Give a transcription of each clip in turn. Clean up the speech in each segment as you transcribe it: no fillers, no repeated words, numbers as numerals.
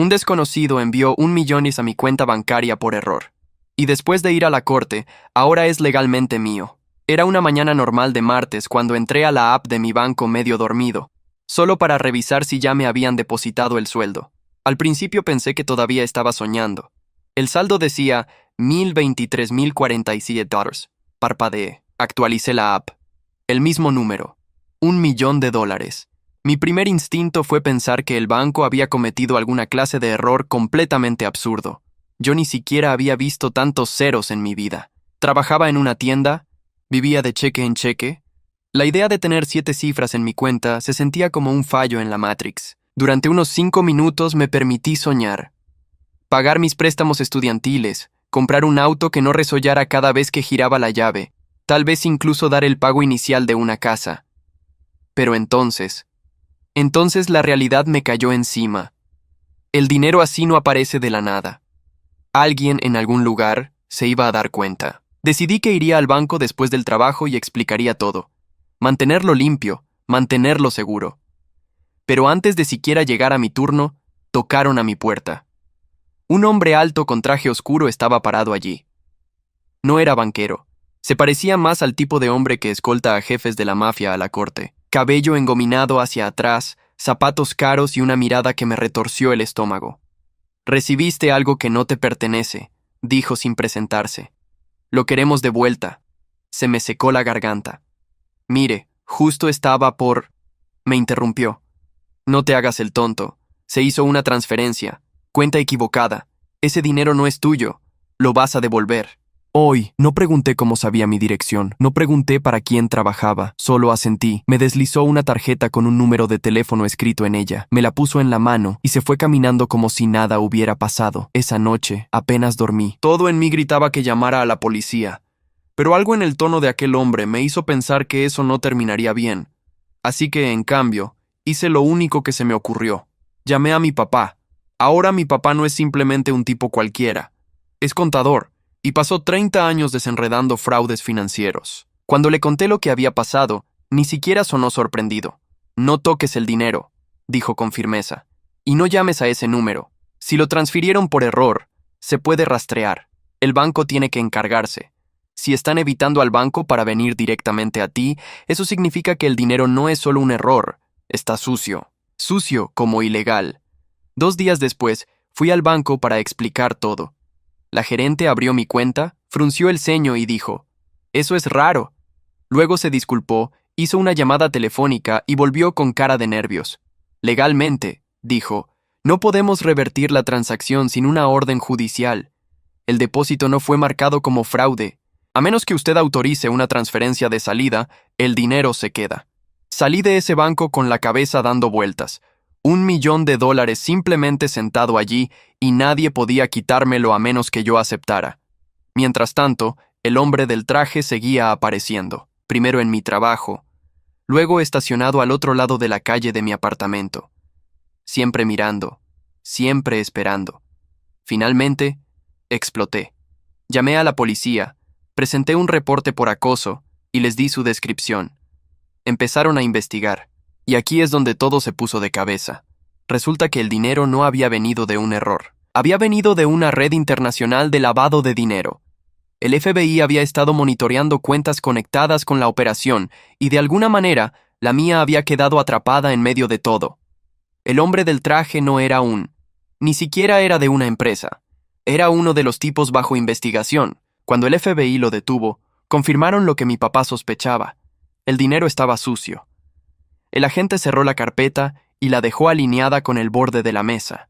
Un desconocido envió 1 millones a mi cuenta bancaria por error. Y después de ir a la corte, ahora es legalmente mío. Era una mañana normal de martes cuando entré a la app de mi banco medio dormido, solo para revisar si ya me habían depositado el sueldo. Al principio pensé que todavía estaba soñando. El saldo decía $1,023,047. Parpadeé. Actualicé la app. El mismo número. $1,000,000. Mi primer instinto fue pensar que el banco había cometido alguna clase de error completamente absurdo. Yo ni siquiera había visto tantos ceros en mi vida. Trabajaba en una tienda, vivía de cheque en cheque. La idea de tener 7 cifras en mi cuenta se sentía como un fallo en la Matrix. Durante unos 5 minutos me permití soñar. Pagar mis préstamos estudiantiles, comprar un auto que no resollara cada vez que giraba la llave, tal vez incluso dar el pago inicial de una casa. Pero entonces la realidad me cayó encima. El dinero así no aparece de la nada. Alguien en algún lugar se iba a dar cuenta. Decidí que iría al banco después del trabajo y explicaría todo. Mantenerlo limpio, mantenerlo seguro. Pero antes de siquiera llegar a mi turno, tocaron a mi puerta. Un hombre alto con traje oscuro estaba parado allí. No era banquero. Se parecía más al tipo de hombre que escolta a jefes de la mafia a la corte. Cabello engominado hacia atrás, zapatos caros y una mirada que me retorció el estómago. «Recibiste algo que no te pertenece», dijo sin presentarse. «Lo queremos de vuelta». Se me secó la garganta. «Mire, justo estaba por...» Me interrumpió. «No te hagas el tonto. Se hizo una transferencia. Cuenta equivocada. Ese dinero no es tuyo. Lo vas a devolver». Hoy, no pregunté cómo sabía mi dirección, no pregunté para quién trabajaba, solo asentí. Me deslizó una tarjeta con un número de teléfono escrito en ella, me la puso en la mano y se fue caminando como si nada hubiera pasado. Esa noche, apenas dormí. Todo en mí gritaba que llamara a la policía, pero algo en el tono de aquel hombre me hizo pensar que eso no terminaría bien. Así que, en cambio, hice lo único que se me ocurrió. Llamé a mi papá. Ahora mi papá no es simplemente un tipo cualquiera. Es contador. Y pasó 30 años desenredando fraudes financieros. Cuando le conté lo que había pasado, ni siquiera sonó sorprendido. «No toques el dinero», dijo con firmeza. «Y no llames a ese número. Si lo transfirieron por error, se puede rastrear. El banco tiene que encargarse. Si están evitando al banco para venir directamente a ti, eso significa que el dinero no es solo un error, está sucio. Sucio como ilegal». 2 días después, fui al banco para explicar todo. La gerente abrió mi cuenta, frunció el ceño y dijo, «Eso es raro». Luego se disculpó, hizo una llamada telefónica y volvió con cara de nervios. «Legalmente», dijo, «no podemos revertir la transacción sin una orden judicial. El depósito no fue marcado como fraude. A menos que usted autorice una transferencia de salida, el dinero se queda». Salí de ese banco con la cabeza dando vueltas. $1,000,000 simplemente sentado allí y nadie podía quitármelo a menos que yo aceptara. Mientras tanto, el hombre del traje seguía apareciendo, primero en mi trabajo, luego estacionado al otro lado de la calle de mi apartamento. Siempre mirando, siempre esperando. Finalmente, exploté. Llamé a la policía, presenté un reporte por acoso y les di su descripción. Empezaron a investigar. Y aquí es donde todo se puso de cabeza. Resulta que el dinero no había venido de un error. Había venido de una red internacional de lavado de dinero. El FBI había estado monitoreando cuentas conectadas con la operación y de alguna manera la mía había quedado atrapada en medio de todo. El hombre del traje no era ni siquiera era de una empresa. Era uno de los tipos bajo investigación. Cuando el FBI lo detuvo, confirmaron lo que mi papá sospechaba. El dinero estaba sucio. El agente cerró la carpeta y la dejó alineada con el borde de la mesa.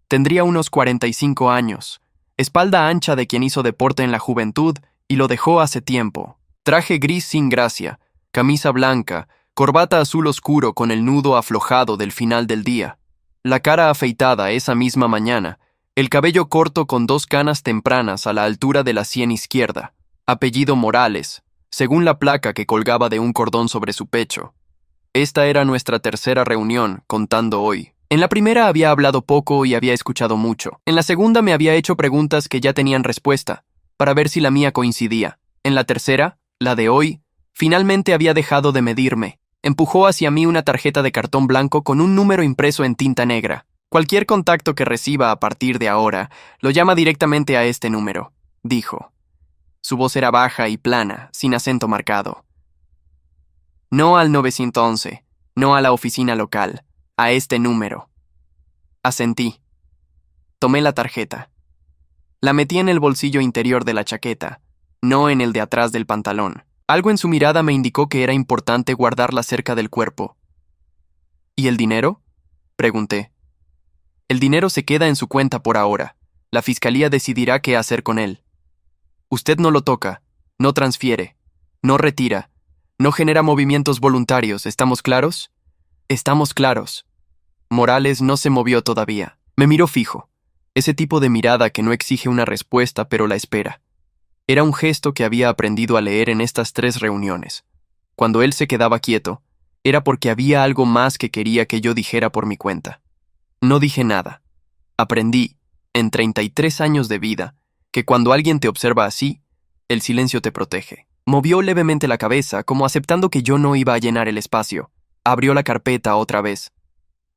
Tendría unos 45 años, espalda ancha de quien hizo deporte en la juventud y lo dejó hace tiempo. Traje gris sin gracia, camisa blanca, corbata azul oscuro con el nudo aflojado del final del día. La cara afeitada esa misma mañana, el cabello corto con 2 canas tempranas a la altura de la sien izquierda. Apellido Morales, según la placa que colgaba de un cordón sobre su pecho. Esta era nuestra tercera reunión, contando hoy. En la primera había hablado poco y había escuchado mucho. En la segunda me había hecho preguntas que ya tenían respuesta, para ver si la mía coincidía. En la tercera, la de hoy, finalmente había dejado de medirme. Empujó hacia mí una tarjeta de cartón blanco con un número impreso en tinta negra. Cualquier contacto que reciba a partir de ahora lo llama directamente a este número, dijo. Su voz era baja y plana, sin acento marcado. No al 911, no a la oficina local, a este número. Asentí. Tomé la tarjeta. La metí en el bolsillo interior de la chaqueta, no en el de atrás del pantalón. Algo en su mirada me indicó que era importante guardarla cerca del cuerpo. ¿Y el dinero?, pregunté. El dinero se queda en su cuenta por ahora. La fiscalía decidirá qué hacer con él. Usted no lo toca, no transfiere, no retira, no genera movimientos voluntarios, ¿estamos claros? Estamos claros. Morales no se movió todavía. Me miró fijo. Ese tipo de mirada que no exige una respuesta pero la espera. Era un gesto que había aprendido a leer en estas 3 reuniones. Cuando él se quedaba quieto, era porque había algo más que quería que yo dijera por mi cuenta. No dije nada. Aprendí, en 33 años de vida, que cuando alguien te observa así, el silencio te protege. Movió levemente la cabeza, como aceptando que yo no iba a llenar el espacio. Abrió la carpeta otra vez.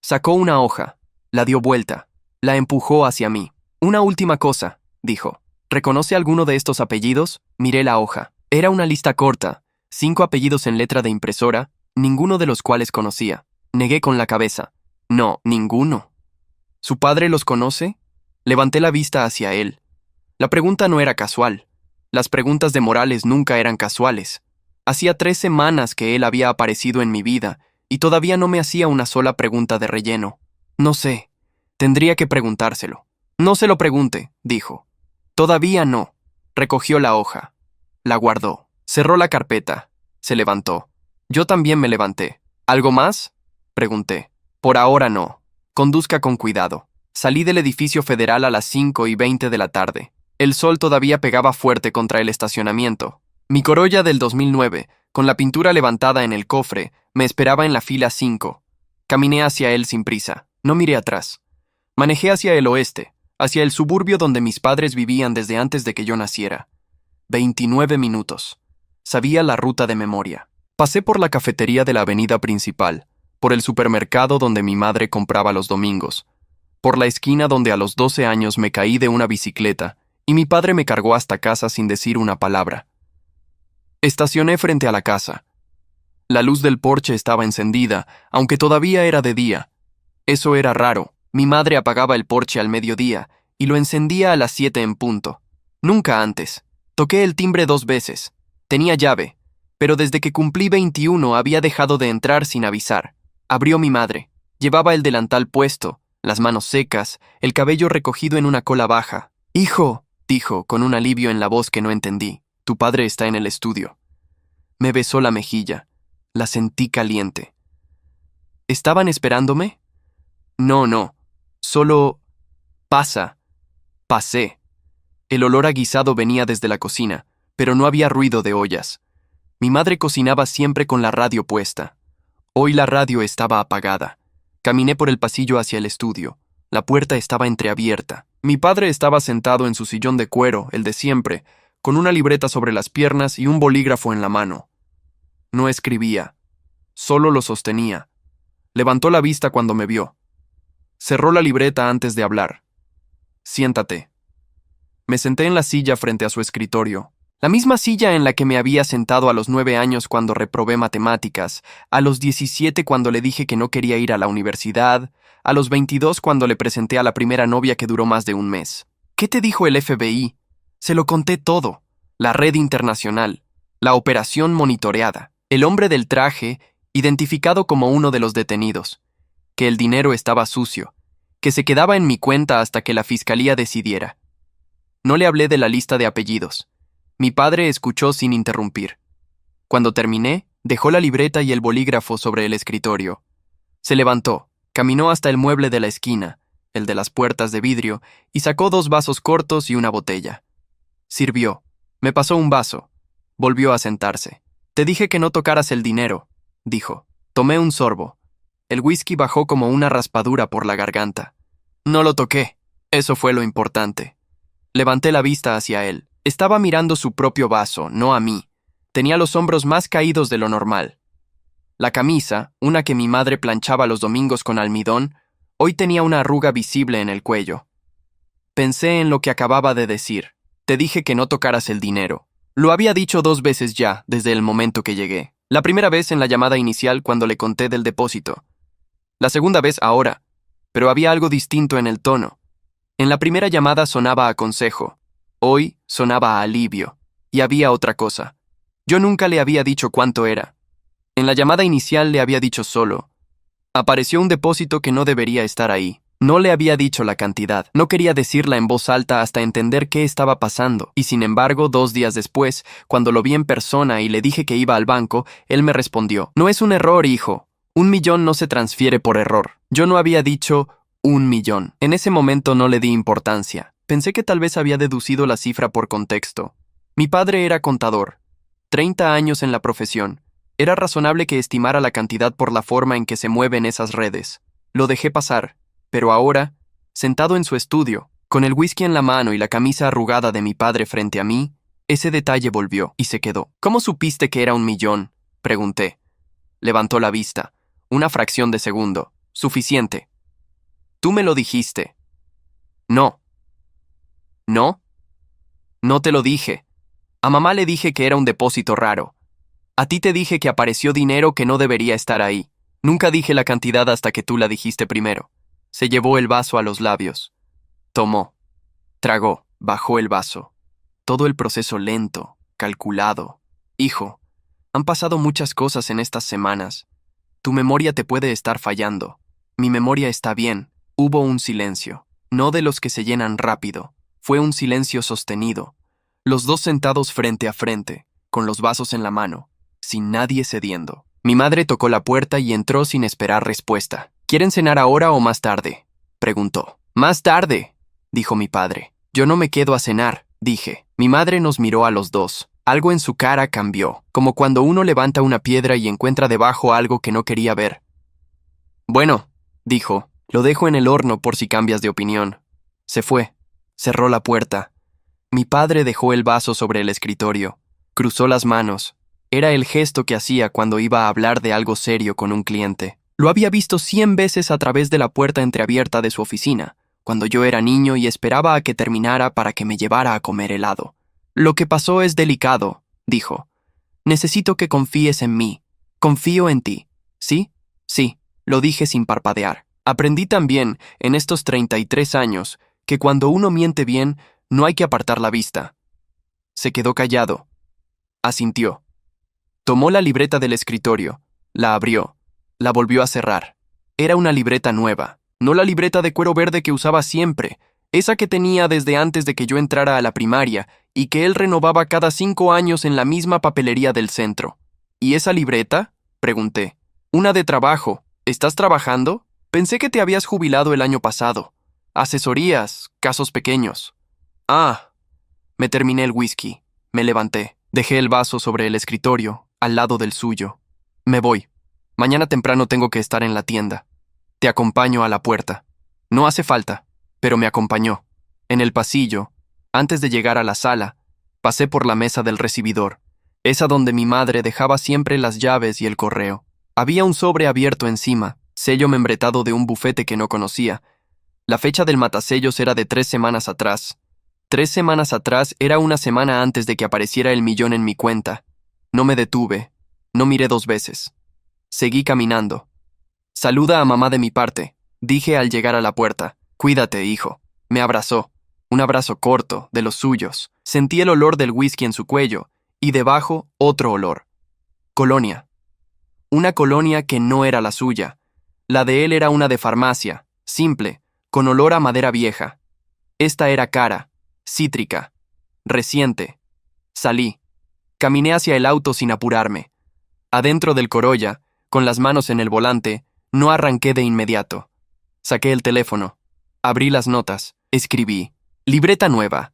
Sacó una hoja, la dio vuelta, la empujó hacia mí. Una última cosa, dijo. ¿Reconoce alguno de estos apellidos? Miré la hoja. Era una lista corta, 5 apellidos en letra de impresora, ninguno de los cuales conocía. Negué con la cabeza. No, ninguno. ¿Su padre los conoce? Levanté la vista hacia él. La pregunta no era casual. Las preguntas de Morales nunca eran casuales. Hacía 3 semanas que él había aparecido en mi vida y todavía no me hacía una sola pregunta de relleno. No sé. Tendría que preguntárselo. No se lo pregunte, dijo. Todavía no. Recogió la hoja. La guardó. Cerró la carpeta. Se levantó. Yo también me levanté. ¿Algo más?, pregunté. Por ahora no. Conduzca con cuidado. Salí del edificio federal a las 5:20 de la tarde. El sol todavía pegaba fuerte contra el estacionamiento. Mi Corolla del 2009, con la pintura levantada en el cofre, me esperaba en la fila 5. Caminé hacia él sin prisa. No miré atrás. Manejé hacia el oeste, hacia el suburbio donde mis padres vivían desde antes de que yo naciera. 29 minutos. Sabía la ruta de memoria. Pasé por la cafetería de la avenida principal, por el supermercado donde mi madre compraba los domingos, por la esquina donde a los 12 años me caí de una bicicleta y mi padre me cargó hasta casa sin decir una palabra. Estacioné frente a la casa. La luz del porche estaba encendida, aunque todavía era de día. Eso era raro. Mi madre apagaba el porche al mediodía y lo encendía a las 7 en punto. Nunca antes. Toqué el timbre 2 veces. Tenía llave, pero desde que cumplí 21 había dejado de entrar sin avisar. Abrió mi madre. Llevaba el delantal puesto, las manos secas, el cabello recogido en una cola baja. «Hijo», dijo, con un alivio en la voz que no entendí. «Tu padre está en el estudio». Me besó la mejilla. La sentí caliente. ¿Estaban esperándome? No. Solo... Pasa. Pasé. El olor a guisado venía desde la cocina, pero no había ruido de ollas. Mi madre cocinaba siempre con la radio puesta. Hoy la radio estaba apagada. Caminé por el pasillo hacia el estudio. La puerta estaba entreabierta. Mi padre estaba sentado en su sillón de cuero, el de siempre, con una libreta sobre las piernas y un bolígrafo en la mano. No escribía. Solo lo sostenía. Levantó la vista cuando me vio. Cerró la libreta antes de hablar. «Siéntate». Me senté en la silla frente a su escritorio. La misma silla en la que me había sentado a los 9 años cuando reprobé matemáticas, a los 17 cuando le dije que no quería ir a la universidad, a los 22 cuando le presenté a la primera novia que duró más de un mes. ¿Qué te dijo el FBI? Se lo conté todo. La red internacional, la operación monitoreada, el hombre del traje, identificado como uno de los detenidos, que el dinero estaba sucio, que se quedaba en mi cuenta hasta que la fiscalía decidiera. No le hablé de la lista de apellidos. Mi padre escuchó sin interrumpir. Cuando terminé, dejó la libreta y el bolígrafo sobre el escritorio. Se levantó, caminó hasta el mueble de la esquina, el de las puertas de vidrio, y sacó 2 vasos cortos y una botella. Sirvió. Me pasó un vaso. Volvió a sentarse. «Te dije que no tocaras el dinero», dijo. Tomé un sorbo. El whisky bajó como una raspadura por la garganta. No lo toqué. Eso fue lo importante. Levanté la vista hacia él. Estaba mirando su propio vaso, no a mí. Tenía los hombros más caídos de lo normal. La camisa, una que mi madre planchaba los domingos con almidón, Hoy tenía una arruga visible en el cuello. Pensé en lo que acababa de decir. Te dije que no tocaras el dinero. Lo había dicho 2 veces ya, desde el momento que llegué. La primera vez en la llamada inicial cuando le conté del depósito. La segunda vez ahora, pero había algo distinto en el tono. En la primera llamada sonaba a consejo. Hoy sonaba a alivio. Y había otra cosa. Yo nunca le había dicho cuánto era. En la llamada inicial le había dicho solo. Apareció un depósito que no debería estar ahí. No le había dicho la cantidad. No quería decirla en voz alta hasta entender qué estaba pasando. Y sin embargo, 2 días después, cuando lo vi en persona y le dije que iba al banco, él me respondió: «No es un error, hijo. 1 millón no se transfiere por error». Yo no había dicho 1 millón. En ese momento no le di importancia. Pensé que tal vez había deducido la cifra por contexto. Mi padre era contador. 30 años en la profesión. Era razonable que estimara la cantidad por la forma en que se mueven esas redes. Lo dejé pasar, pero ahora, sentado en su estudio, con el whisky en la mano y la camisa arrugada de mi padre frente a mí, ese detalle volvió y se quedó. «¿Cómo supiste que era 1 millón?», pregunté. Levantó la vista. «Una fracción de segundo. Suficiente». «Tú me lo dijiste». «No». «¿No?» «No te lo dije. A mamá le dije que era un depósito raro. A ti te dije que apareció dinero que no debería estar ahí. Nunca dije la cantidad hasta que tú la dijiste primero». Se llevó el vaso a los labios. Tomó. Tragó. Bajó el vaso. Todo el proceso lento, calculado. «Hijo, han pasado muchas cosas en estas semanas. Tu memoria te puede estar fallando. Mi memoria está bien». Hubo un silencio. No de los que se llenan rápido. Fue un silencio sostenido. Los dos sentados frente a frente, con los vasos en la mano, sin nadie cediendo. Mi madre tocó la puerta y entró sin esperar respuesta. «¿Quieren cenar ahora o más tarde?», preguntó. «Más tarde», dijo mi padre. «Yo no me quedo a cenar», dije. Mi madre nos miró a los dos. Algo en su cara cambió, como cuando uno levanta una piedra y encuentra debajo algo que no quería ver. «Bueno», dijo, «lo dejo en el horno por si cambias de opinión». Se fue. Cerró la puerta. Mi padre dejó el vaso sobre el escritorio. Cruzó las manos. Era el gesto que hacía cuando iba a hablar de algo serio con un cliente. Lo había visto 100 veces a través de la puerta entreabierta de su oficina, cuando yo era niño y esperaba a que terminara para que me llevara a comer helado. «Lo que pasó es delicado», dijo. «Necesito que confíes en mí. Confío en ti. ¿Sí?» «Sí», lo dije sin parpadear. Aprendí también, en estos 33 años, que cuando uno miente bien, no hay que apartar la vista. Se quedó callado. Asintió. Tomó la libreta del escritorio, la abrió, la volvió a cerrar. Era una libreta nueva, no la libreta de cuero verde que usaba siempre, esa que tenía desde antes de que yo entrara a la primaria y que él renovaba cada 5 años en la misma papelería del centro. «¿Y esa libreta?», pregunté. «Una de trabajo. ¿Estás trabajando? Pensé que te habías jubilado el año pasado. Asesorías, casos pequeños». «Ah». Me terminé el whisky. Me levanté. Dejé el vaso sobre el escritorio, al lado del suyo. «Me voy. Mañana temprano tengo que estar en la tienda. Te acompaño a la puerta». No hace falta, pero me acompañó. En el pasillo, antes de llegar a la sala, pasé por la mesa del recibidor, esa donde mi madre dejaba siempre las llaves y el correo. Había un sobre abierto encima, sello membretado de un bufete que no conocía. La fecha del matasellos era de 3 semanas atrás. 3 semanas atrás era una semana antes de que apareciera el millón en mi cuenta. No me detuve. No miré 2 veces. Seguí caminando. «Saluda a mamá de mi parte», dije al llegar a la puerta. «Cuídate, hijo». Me abrazó. Un abrazo corto, de los suyos. Sentí el olor del whisky en su cuello, y debajo otro olor. Colonia. Una colonia que no era la suya. La de él era una de farmacia, simple, con olor a madera vieja. Esta era cara, cítrica, reciente. Salí. Caminé hacia el auto sin apurarme. Adentro del Corolla, con las manos en el volante, no arranqué de inmediato. Saqué el teléfono. Abrí las notas. Escribí. Libreta nueva.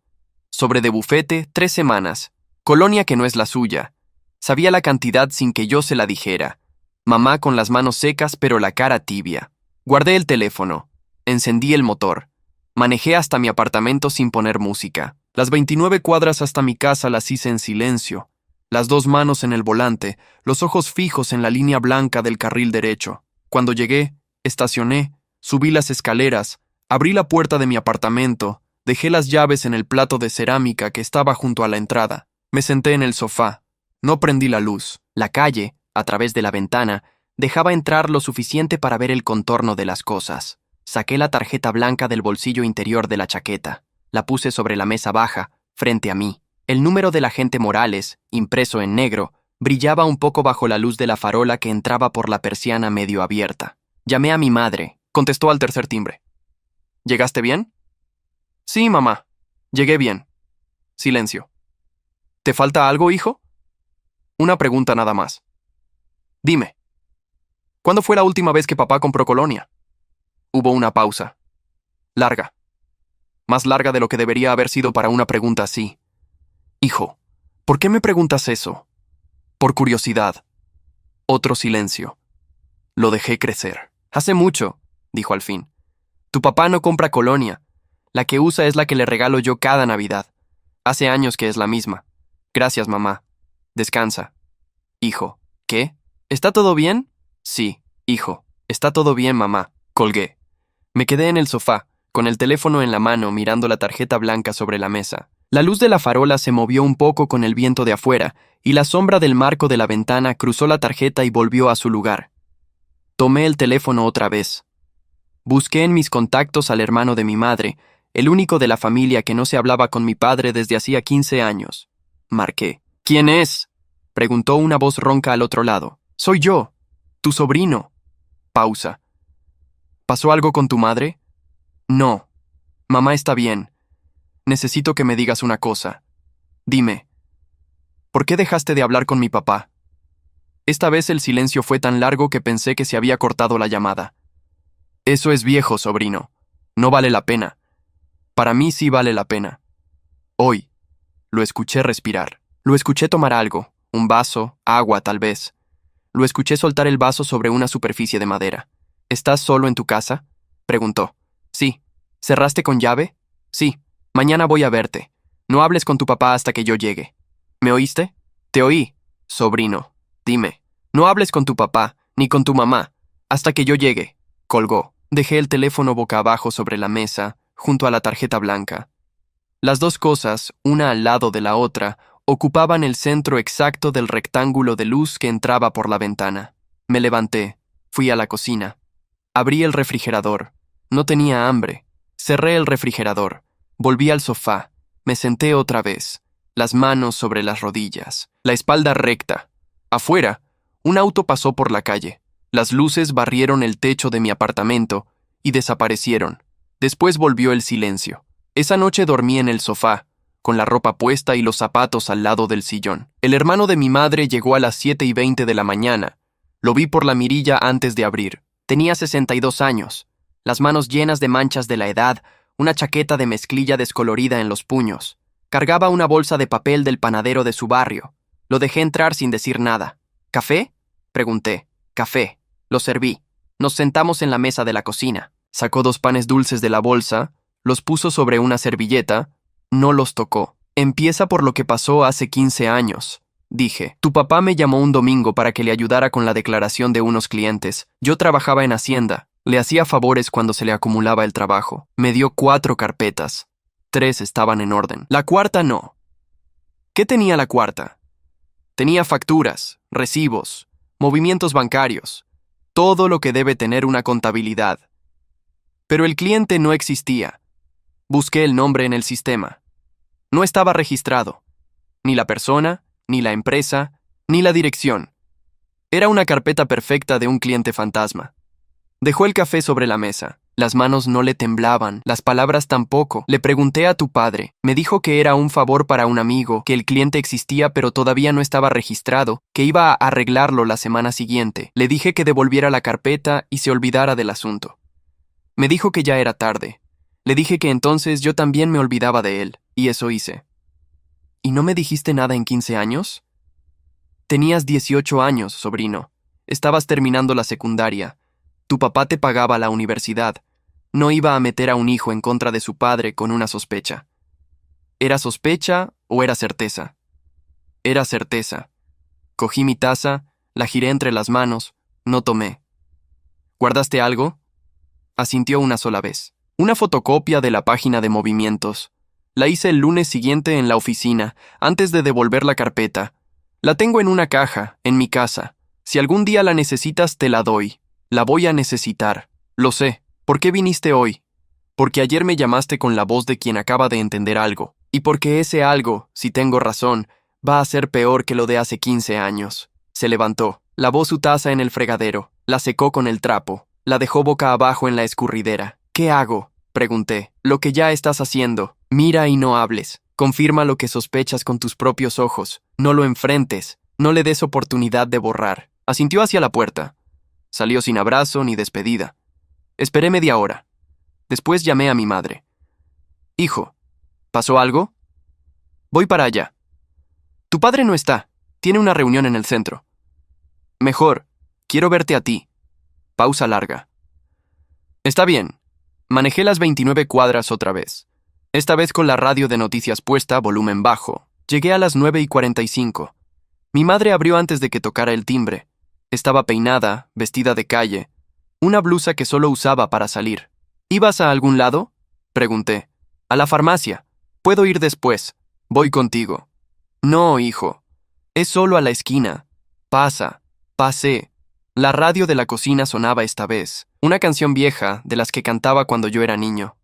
Sobre de bufete, 3 semanas. Colonia que no es la suya. Sabía la cantidad sin que yo se la dijera. Mamá con las manos secas pero la cara tibia. Guardé el teléfono. Encendí el motor. Manejé hasta mi apartamento sin poner música. Las 29 cuadras hasta mi casa las hice en silencio. Las 2 manos en el volante, los ojos fijos en la línea blanca del carril derecho. Cuando llegué, estacioné, Subí las escaleras, abrí la puerta de mi apartamento, dejé las llaves en el plato de cerámica que estaba junto a la entrada. Me senté en el sofá. No prendí la luz. La calle, a través de la ventana, dejaba entrar lo suficiente para ver el contorno de las cosas. Saqué la tarjeta blanca del bolsillo interior de la chaqueta. La puse sobre la mesa baja, frente a mí. El número del agente Morales, impreso en negro, brillaba un poco bajo la luz de la farola que entraba por la persiana medio abierta. Llamé a mi madre. Contestó al tercer timbre. ¿Llegaste bien? Sí, mamá. Llegué bien. Silencio. ¿Te falta algo, hijo? Una pregunta nada más. Dime. ¿Cuándo fue la última vez que papá compró colonia? Hubo una pausa. Larga. Más larga de lo que debería haber sido para una pregunta así. Hijo, ¿por qué me preguntas eso? Por curiosidad. Otro silencio. Lo dejé crecer. Hace mucho, dijo al fin. Tu papá no compra colonia. La que usa es la que le regalo yo cada Navidad. Hace años que es la misma. Gracias, mamá. Descansa. Hijo, ¿qué? ¿Está todo bien? Sí, hijo. Está todo bien, mamá. Colgué. Me quedé en el sofá, con el teléfono en la mano mirando la tarjeta blanca sobre la mesa. La luz de la farola se movió un poco con el viento de afuera, y la sombra del marco de la ventana cruzó la tarjeta y volvió a su lugar. Tomé el teléfono otra vez. Busqué en mis contactos al hermano de mi madre, el único de la familia que no se hablaba con mi padre desde hacía 15 años. Marqué. ¿Quién es? Preguntó una voz ronca al otro lado. Soy yo, tu sobrino. Pausa. ¿Pasó algo con tu madre? No. Mamá está bien. Necesito que me digas una cosa. Dime, ¿por qué dejaste de hablar con mi papá? Esta vez el silencio fue tan largo que pensé que se había cortado la llamada. Eso es viejo, sobrino. No vale la pena. Para mí sí vale la pena. Hoy, lo escuché respirar. Lo escuché tomar algo, un vaso, agua tal vez. Lo escuché soltar el vaso sobre una superficie de madera. ¿Estás solo en tu casa? Preguntó. Sí. ¿Cerraste con llave? Sí. Mañana voy a verte. No hables con tu papá hasta que yo llegue. ¿Me oíste? Te oí, sobrino. Dime. No hables con tu papá, ni con tu mamá, hasta que yo llegue. Colgó. Dejé el teléfono boca abajo sobre la mesa, junto a la tarjeta blanca. Las dos cosas, una al lado de la otra, ocupaban el centro exacto del rectángulo de luz que entraba por la ventana. Me levanté. Fui a la cocina. Abrí el refrigerador. No tenía hambre. Cerré el refrigerador. Volví al sofá. Me senté otra vez, las manos sobre las rodillas, la espalda recta. Afuera, un auto pasó por la calle. Las luces barrieron el techo de mi apartamento y desaparecieron. Después volvió el silencio. Esa noche dormí en el sofá, con la ropa puesta y los zapatos al lado del sillón. El hermano de mi madre llegó a las 7:20 de la mañana. Lo vi por la mirilla antes de abrir. Tenía 62 años, las manos llenas de manchas de la edad, una chaqueta de mezclilla descolorida en los puños. Cargaba una bolsa de papel del panadero de su barrio. Lo dejé entrar sin decir nada. ¿Café? Pregunté. Café. Lo serví. Nos sentamos en la mesa de la cocina. Sacó 2 panes dulces de la bolsa, los puso sobre una servilleta, no los tocó. Empieza por lo que pasó hace 15 años. Dije, tu papá me llamó un domingo para que le ayudara con la declaración de unos clientes. Yo trabajaba en Hacienda. Le hacía favores cuando se le acumulaba el trabajo. Me dio 4 carpetas. 3 estaban en orden. La cuarta no. ¿Qué tenía la cuarta? Tenía facturas, recibos, movimientos bancarios, todo lo que debe tener una contabilidad. Pero el cliente no existía. Busqué el nombre en el sistema. No estaba registrado. Ni la persona, ni la empresa, ni la dirección. Era una carpeta perfecta de un cliente fantasma. Dejó el café sobre la mesa. Las manos no le temblaban, las palabras tampoco. Le pregunté a tu padre. Me dijo que era un favor para un amigo, que el cliente existía pero todavía no estaba registrado, que iba a arreglarlo la semana siguiente. Le dije que devolviera la carpeta y se olvidara del asunto. Me dijo que ya era tarde. Le dije que entonces yo también me olvidaba de él, y eso hice. ¿Y no me dijiste nada en 15 años? Tenías 18 años, sobrino. Estabas terminando la secundaria. Tu papá te pagaba la universidad. No iba a meter a un hijo en contra de su padre con una sospecha. ¿Era sospecha o era certeza? Era certeza. Cogí mi taza, la giré entre las manos, no tomé. ¿Guardaste algo? asintió una sola vez. Una fotocopia de la página de movimientos. La hice el lunes siguiente en la oficina, antes de devolver la carpeta. La tengo en una caja, en mi casa. Si algún día la necesitas, te la doy. La voy a necesitar. Lo sé. ¿Por qué viniste hoy? Porque ayer me llamaste con la voz de quien acaba de entender algo. Y porque ese algo, si tengo razón, va a ser peor que lo de hace 15 años. Se levantó, lavó su taza en el fregadero, la secó con el trapo, la dejó boca abajo en la escurridera. ¿Qué hago? Pregunté. Lo que ya estás haciendo. Mira y no hables. Confirma lo que sospechas con tus propios ojos. No lo enfrentes. No le des oportunidad de borrar. Asintió hacia la puerta. Salió sin abrazo ni despedida. Esperé media hora. Después llamé a mi madre. Hijo, ¿pasó algo? Voy para allá. Tu padre no está. Tiene una reunión en el centro. Mejor, quiero verte a ti. Pausa larga. Está bien. Manejé las 29 cuadras otra vez. Esta vez con la radio de noticias puesta, volumen bajo. Llegué a las 9:45. Mi madre abrió antes de que tocara el timbre. Estaba peinada, vestida de calle. Una blusa que solo usaba para salir. ¿Ibas a algún lado? Pregunté. A la farmacia. Puedo ir después. Voy contigo. No, hijo. Es solo a la esquina. Pasa. Pasé. La radio de la cocina sonaba esta vez. Una canción vieja, de las que cantaba cuando yo era niño.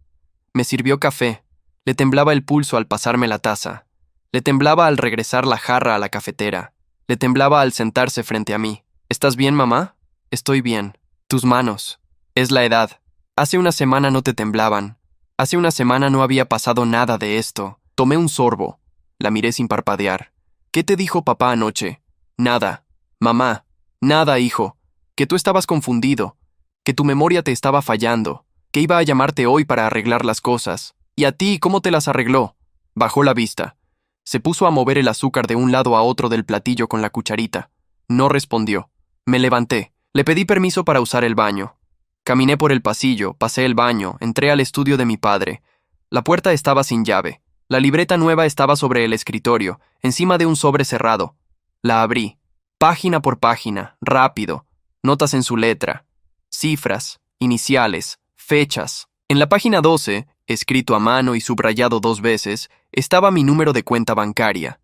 Me sirvió café. Le temblaba el pulso al pasarme la taza. Le temblaba al regresar la jarra a la cafetera. Le temblaba al sentarse frente a mí. ¿Estás bien, mamá? Estoy bien. Tus manos. Es la edad. Hace una semana no te temblaban. Hace una semana no había pasado nada de esto. Tomé un sorbo. La miré sin parpadear. ¿Qué te dijo papá anoche? Nada. Mamá. Nada, hijo. Que tú estabas confundido. Que tu memoria te estaba fallando. Que iba a llamarte hoy para arreglar las cosas. ¿Y a ti cómo te las arregló? Bajó la vista. Se puso a mover el azúcar de un lado a otro del platillo con la cucharita. No respondió. Me levanté. Le pedí permiso para usar el baño. Caminé por el pasillo, pasé el baño, entré al estudio de mi padre. La puerta estaba sin llave. La libreta nueva estaba sobre el escritorio, encima de un sobre cerrado. La abrí. Página por página, rápido. Notas en su letra. Cifras, iniciales, fechas. En la página 12, escrito a mano y subrayado 2 veces, estaba mi número de cuenta bancaria.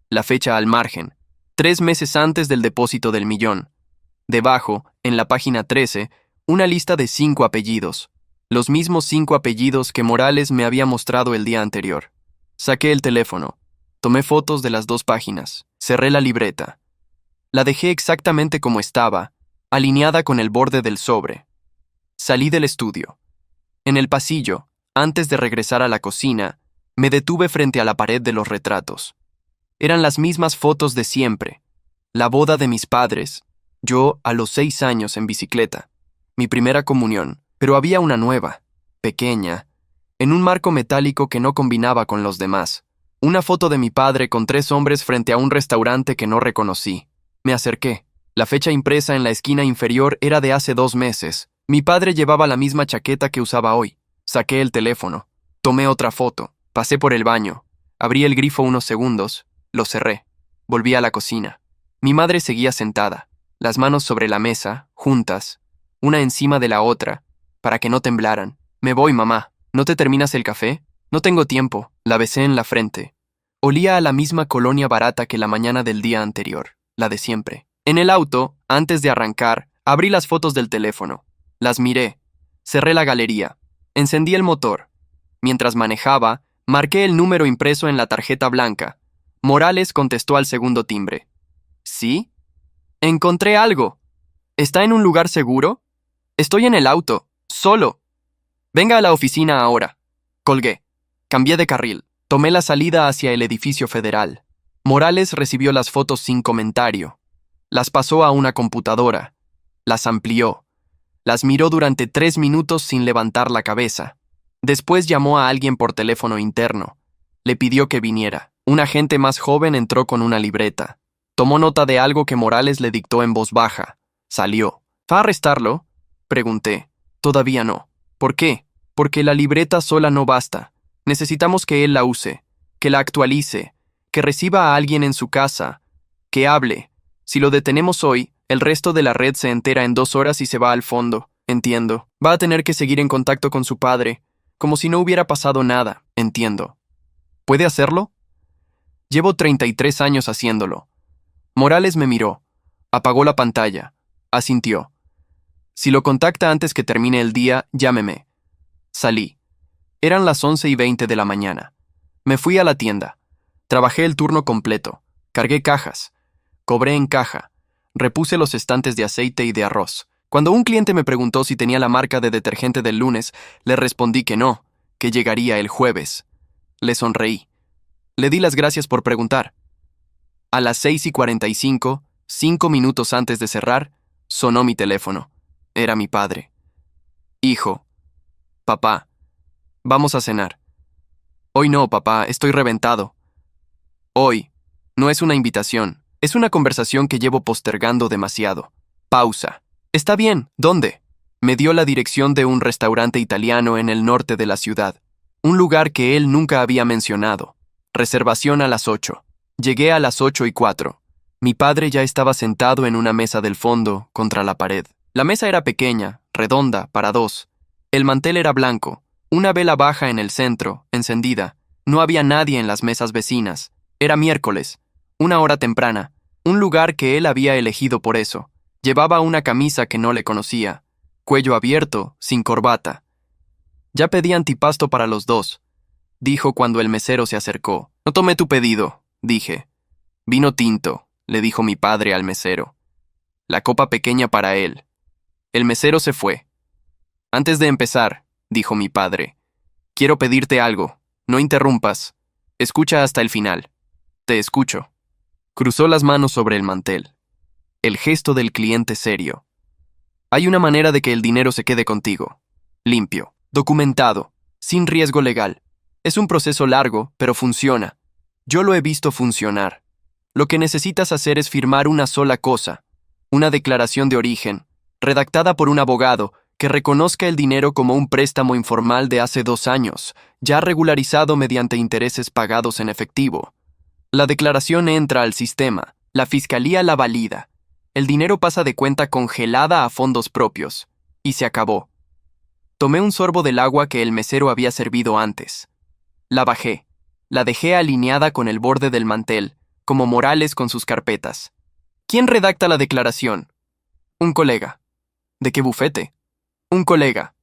La fecha al margen. 3 meses antes del depósito del millón. Debajo, en la página 13, una lista de 5 apellidos. Los mismos 5 apellidos que Morales me había mostrado el día anterior. Saqué el teléfono. Tomé fotos de las 2 páginas. Cerré la libreta. La dejé exactamente como estaba, alineada con el borde del sobre. Salí del estudio. En el pasillo, antes de regresar a la cocina, me detuve frente a la pared de los retratos. Eran las mismas fotos de siempre. La boda de mis padres, yo a los 6 años en bicicleta, mi primera comunión, pero había una nueva, pequeña, en un marco metálico que no combinaba con los demás. Una foto de mi padre con 3 hombres frente a un restaurante que no reconocí. Me acerqué. La fecha impresa en la esquina inferior era de hace 2 meses. Mi padre llevaba la misma chaqueta que usaba hoy. Saqué el teléfono. Tomé otra foto. Pasé por el baño. Abrí el grifo unos segundos. Lo cerré. Volví a la cocina. Mi madre seguía sentada, las manos sobre la mesa, juntas, una encima de la otra, para que no temblaran. Me voy, mamá. ¿No te terminas el café? No tengo tiempo. La besé en la frente. Olía a la misma colonia barata que la mañana del día anterior, la de siempre. En el auto, antes de arrancar, abrí las fotos del teléfono. Las miré. Cerré la galería. Encendí el motor. Mientras manejaba, marqué el número impreso en la tarjeta blanca. Morales contestó al segundo timbre. ¿Sí? Encontré algo. ¿Está en un lugar seguro? Estoy en el auto, solo. Venga a la oficina ahora. Colgué. Cambié de carril. Tomé la salida hacia el edificio federal. Morales recibió las fotos sin comentario. Las pasó a una computadora. Las amplió. Las miró durante 3 minutos sin levantar la cabeza. Después llamó a alguien por teléfono interno. Le pidió que viniera. Un agente más joven entró con una libreta. Tomó nota de algo que Morales le dictó en voz baja. Salió. ¿Va a arrestarlo? Pregunté. Todavía no. ¿Por qué? Porque la libreta sola no basta. Necesitamos que él la use, que la actualice, que reciba a alguien en su casa, que hable. Si lo detenemos hoy, el resto de la red se entera en 2 horas y se va al fondo. Entiendo. Va a tener que seguir en contacto con su padre, como si no hubiera pasado nada. Entiendo. ¿Puede hacerlo? Llevo 33 años haciéndolo. Morales me miró. Apagó la pantalla. Asintió. Si lo contacta antes que termine el día, llámeme. Salí. Eran las 11:20 de la mañana. Me fui a la tienda. Trabajé el turno completo. Cargué cajas. Cobré en caja. Repuse los estantes de aceite y de arroz. Cuando un cliente me preguntó si tenía la marca de detergente del lunes, le respondí que no, que llegaría el jueves. Le sonreí. Le di las gracias por preguntar. A las 6:45, 5 minutos antes de cerrar, sonó mi teléfono. Era mi padre. Hijo. Papá. Vamos a cenar. Hoy no, papá, estoy reventado. Hoy. No es una invitación, es una conversación que llevo postergando demasiado. Pausa. Está bien, ¿dónde? Me dio la dirección de un restaurante italiano en el norte de la ciudad. Un lugar que él nunca había mencionado. Reservación a las 8. Llegué a las 8:04. Mi padre ya estaba sentado en una mesa del fondo, contra la pared. La mesa era pequeña, redonda, para dos. El mantel era blanco, una vela baja en el centro, encendida. No había nadie en las mesas vecinas. Era miércoles, una hora temprana, un lugar que él había elegido por eso. Llevaba una camisa que no le conocía, cuello abierto, sin corbata. Ya pedí antipasto para los dos, dijo cuando el mesero se acercó. No tomé tu pedido, dije. Vino tinto, le dijo mi padre al mesero. La copa pequeña para él. El mesero se fue. Antes de empezar, dijo mi padre, quiero pedirte algo. No interrumpas. Escucha hasta el final. Te escucho. Cruzó las manos sobre el mantel. El gesto del cliente serio. Hay una manera de que el dinero se quede contigo. Limpio, documentado, sin riesgo legal. Es un proceso largo, pero funciona. Yo lo he visto funcionar. Lo que necesitas hacer es firmar una sola cosa. Una declaración de origen, redactada por un abogado, que reconozca el dinero como un préstamo informal de hace 2 años, ya regularizado mediante intereses pagados en efectivo. La declaración entra al sistema, la fiscalía la valida. El dinero pasa de cuenta congelada a fondos propios. Y se acabó. Tomé un sorbo del agua que el mesero había servido antes. La bajé. La dejé alineada con el borde del mantel, como Morales con sus carpetas. ¿Quién redacta la declaración? Un colega. ¿De qué bufete? Un colega.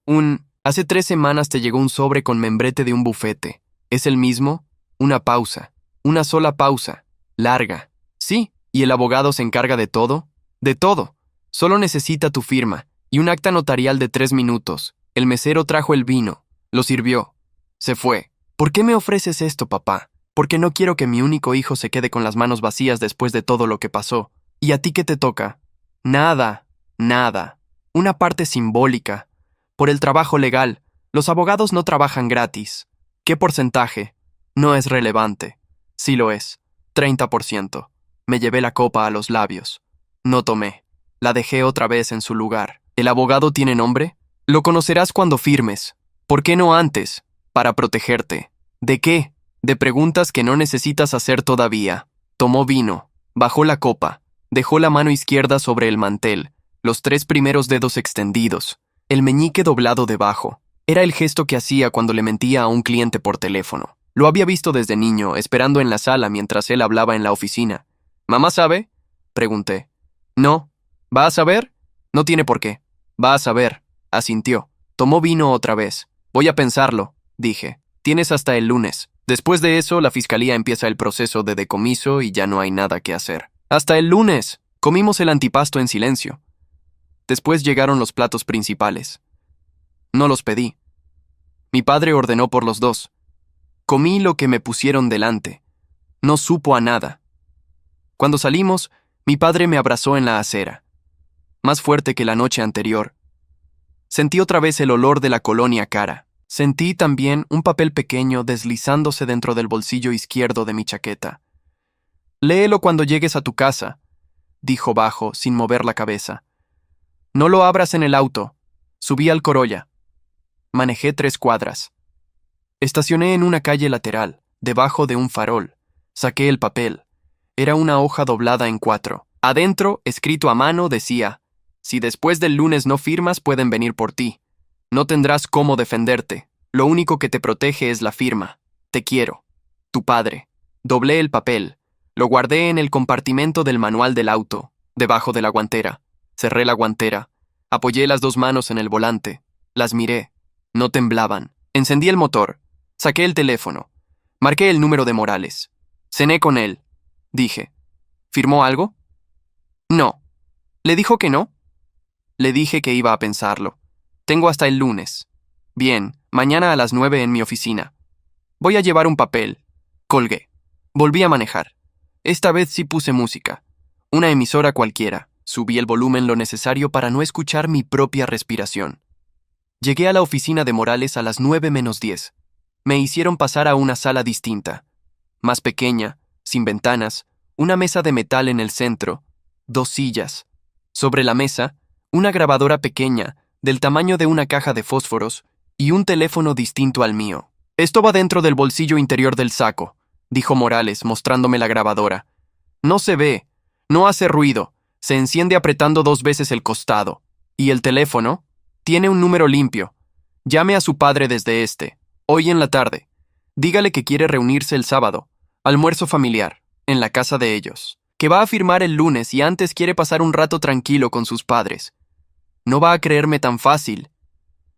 Hace 3 semanas te llegó un sobre con membrete de un bufete. ¿Es el mismo? Una pausa. Una sola pausa. Larga. Sí. ¿Y el abogado se encarga de todo? De todo. Solo necesita tu firma y un acta notarial de 3 minutos. El mesero trajo el vino. Lo sirvió. Se fue. ¿Por qué me ofreces esto, papá? Porque no quiero que mi único hijo se quede con las manos vacías después de todo lo que pasó. ¿Y a ti qué te toca? Nada. Nada. Una parte simbólica. Por el trabajo legal. Los abogados no trabajan gratis. ¿Qué porcentaje? No es relevante. Sí lo es. 30%. Me llevé la copa a los labios. No tomé. La dejé otra vez en su lugar. ¿El abogado tiene nombre? Lo conocerás cuando firmes. ¿Por qué no antes? Para protegerte. ¿De qué? De preguntas que no necesitas hacer todavía. Tomó vino. Bajó la copa. Dejó la mano izquierda sobre el mantel. Los 3 primeros dedos extendidos. El meñique doblado debajo. Era el gesto que hacía cuando le mentía a un cliente por teléfono. Lo había visto desde niño, esperando en la sala mientras él hablaba en la oficina. ¿Mamá sabe? Pregunté. No. ¿Va a saber? No tiene por qué. Va a saber. Asintió. Tomó vino otra vez. Voy a pensarlo, dije. Tienes hasta el lunes. Después de eso, la fiscalía empieza el proceso de decomiso y ya no hay nada que hacer. Hasta el lunes. Comimos el antipasto en silencio. Después llegaron los platos principales. No los pedí. Mi padre ordenó por los dos. Comí lo que me pusieron delante. No supo a nada. Cuando salimos, mi padre me abrazó en la acera. Más fuerte que la noche anterior. Sentí otra vez el olor de la colonia cara. Sentí también un papel pequeño deslizándose dentro del bolsillo izquierdo de mi chaqueta. Léelo cuando llegues a tu casa, dijo bajo, sin mover la cabeza. No lo abras en el auto. Subí al Corolla. Manejé 3 cuadras. Estacioné en una calle lateral, debajo de un farol. Saqué el papel. Era una hoja doblada en 4. Adentro, escrito a mano, decía: Si después del lunes no firmas, pueden venir por ti. No tendrás cómo defenderte. Lo único que te protege es la firma. Te quiero. Tu padre. Doblé el papel. Lo guardé en el compartimento del manual del auto, debajo de la guantera. Cerré la guantera. Apoyé las dos manos en el volante. Las miré. No temblaban. Encendí el motor. Saqué el teléfono. Marqué el número de Morales. Cené con él. Dije, ¿firmó algo? No. ¿Le dijo que no? Le dije que iba a pensarlo. Tengo hasta el lunes. Bien, mañana a las 9 en mi oficina. Voy a llevar un papel. Colgué. Volví a manejar. Esta vez sí puse música. Una emisora cualquiera. Subí el volumen lo necesario para no escuchar mi propia respiración. Llegué a la oficina de Morales a las 9:10. Me hicieron pasar a una sala distinta. Más pequeña, sin ventanas, una mesa de metal en el centro, 2 sillas. Sobre la mesa, una grabadora pequeña, del tamaño de una caja de fósforos, y un teléfono distinto al mío. Esto va dentro del bolsillo interior del saco, dijo Morales, mostrándome la grabadora. No se ve, no hace ruido, se enciende apretando 2 veces el costado. ¿Y el teléfono? Tiene un número limpio. Llame a su padre desde este, hoy en la tarde. Dígale que quiere reunirse el sábado, almuerzo familiar, en la casa de ellos. Que va a firmar el lunes y antes quiere pasar un rato tranquilo con sus padres. No va a creerme tan fácil.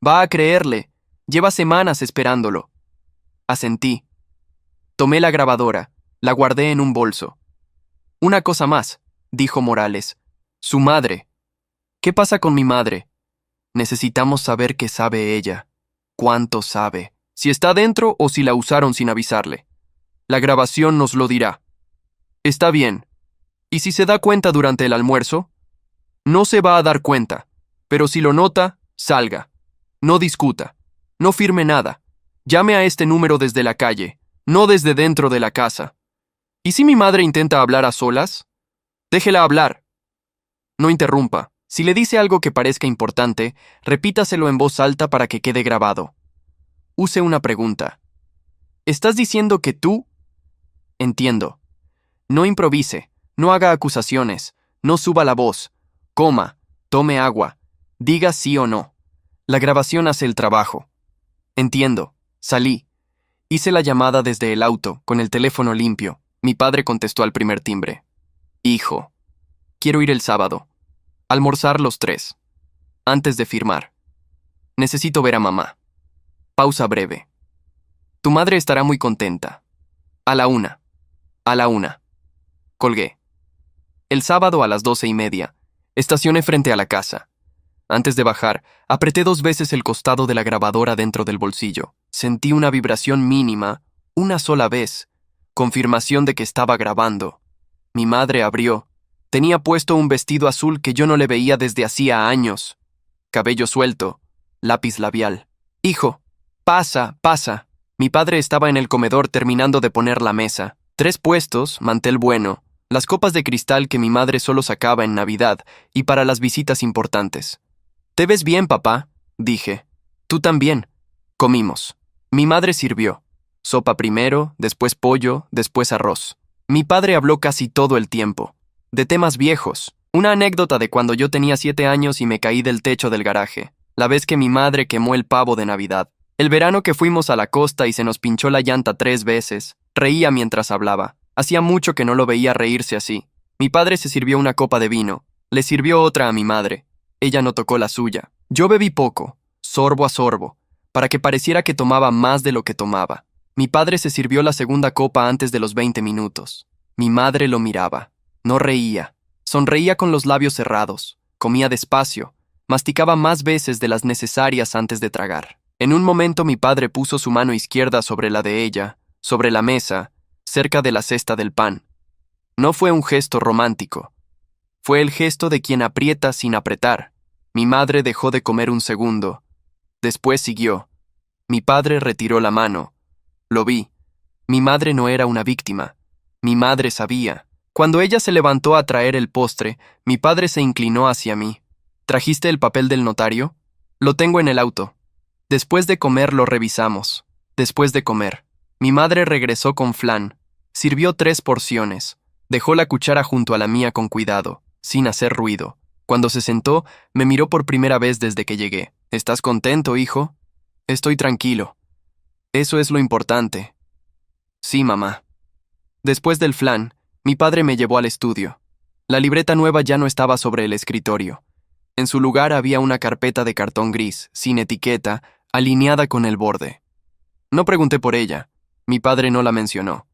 Va a creerle. Lleva semanas esperándolo. Asentí. Tomé la grabadora, la guardé en un bolso. Una cosa más, dijo Morales. Su madre. ¿Qué pasa con mi madre? Necesitamos saber qué sabe ella. ¿Cuánto sabe? Si está dentro o si la usaron sin avisarle. La grabación nos lo dirá. Está bien. ¿Y si se da cuenta durante el almuerzo? No se va a dar cuenta, pero si lo nota, salga. No discuta. No firme nada. Llame a este número desde la calle, no desde dentro de la casa. ¿Y si mi madre intenta hablar a solas? Déjela hablar. No interrumpa. Si le dice algo que parezca importante, repítaselo en voz alta para que quede grabado. Use una pregunta. ¿Estás diciendo que tú? Entiendo. No improvise, no haga acusaciones, no suba la voz, coma, tome agua, diga sí o no. La grabación hace el trabajo. Entiendo. Salí. Hice la llamada desde el auto, con el teléfono limpio. Mi padre contestó al primer timbre. Hijo, quiero ir el sábado. Almorzar los 3. Antes de firmar. Necesito ver a mamá. Pausa breve. Tu madre estará muy contenta. A la 1. A la 1. Colgué. El sábado a las 12:30. Estacioné frente a la casa. Antes de bajar, apreté 2 veces el costado de la grabadora dentro del bolsillo. Sentí una vibración mínima, una sola vez. Confirmación de que estaba grabando. Mi madre abrió. Tenía puesto un vestido azul que yo no le veía desde hacía años. Cabello suelto, lápiz labial. Hijo, pasa, pasa. Mi padre estaba en el comedor terminando de poner la mesa. 3 puestos, mantel bueno, las copas de cristal que mi madre solo sacaba en Navidad y para las visitas importantes. «¿Te ves bien, papá?», dije. «Tú también». Comimos. Mi madre sirvió. Sopa primero, después pollo, después arroz. Mi padre habló casi todo el tiempo. De temas viejos. Una anécdota de cuando yo tenía 7 años y me caí del techo del garaje. La vez que mi madre quemó el pavo de Navidad. El verano que fuimos a la costa y se nos pinchó la llanta 3 veces. Reía mientras hablaba. Hacía mucho que no lo veía reírse así. Mi padre se sirvió una copa de vino. Le sirvió otra a mi madre. Ella no tocó la suya. Yo bebí poco, sorbo a sorbo, para que pareciera que tomaba más de lo que tomaba. Mi padre se sirvió la segunda copa antes de los 20 minutos. Mi madre lo miraba. No reía. Sonreía con los labios cerrados. Comía despacio. Masticaba más veces de las necesarias antes de tragar. En un momento mi padre puso su mano izquierda sobre la de ella, sobre la mesa, cerca de la cesta del pan. No fue un gesto romántico. Fue el gesto de quien aprieta sin apretar. Mi madre dejó de comer un segundo. Después siguió. Mi padre retiró la mano. Lo vi. Mi madre no era una víctima. Mi madre sabía. Cuando ella se levantó a traer el postre, mi padre se inclinó hacia mí. ¿Trajiste el papel del notario? Lo tengo en el auto. Después de comer lo revisamos. Después de comer. Mi madre regresó con flan. Sirvió 3 porciones. Dejó la cuchara junto a la mía con cuidado, sin hacer ruido. Cuando se sentó, me miró por primera vez desde que llegué. ¿Estás contento, hijo? Estoy tranquilo. Eso es lo importante. Sí, mamá. Después del flan, mi padre me llevó al estudio. La libreta nueva ya no estaba sobre el escritorio. En su lugar había una carpeta de cartón gris, sin etiqueta, alineada con el borde. No pregunté por ella. Mi padre no la mencionó.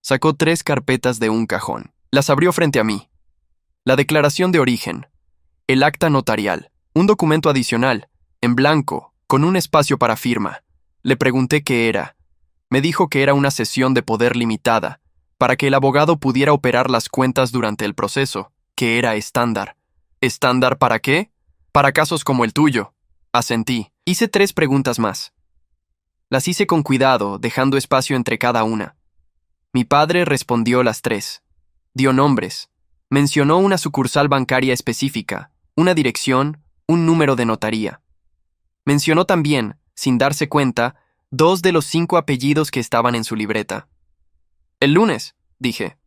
Sacó 3 carpetas de un cajón. Las abrió frente a mí. La declaración de origen, el acta notarial, un documento adicional, en blanco, con un espacio para firma. Le pregunté qué era. Me dijo que era una cesión de poder limitada, para que el abogado pudiera operar las cuentas durante el proceso, que era estándar. ¿Estándar para qué? Para casos como el tuyo. Asentí. Hice 3 preguntas más. Las hice con cuidado, dejando espacio entre cada una. Mi padre respondió las 3. Dio nombres. Mencionó una sucursal bancaria específica, una dirección, un número de notaría. Mencionó también, sin darse cuenta, 2 de los 5 apellidos que estaban en su libreta. El lunes, dije.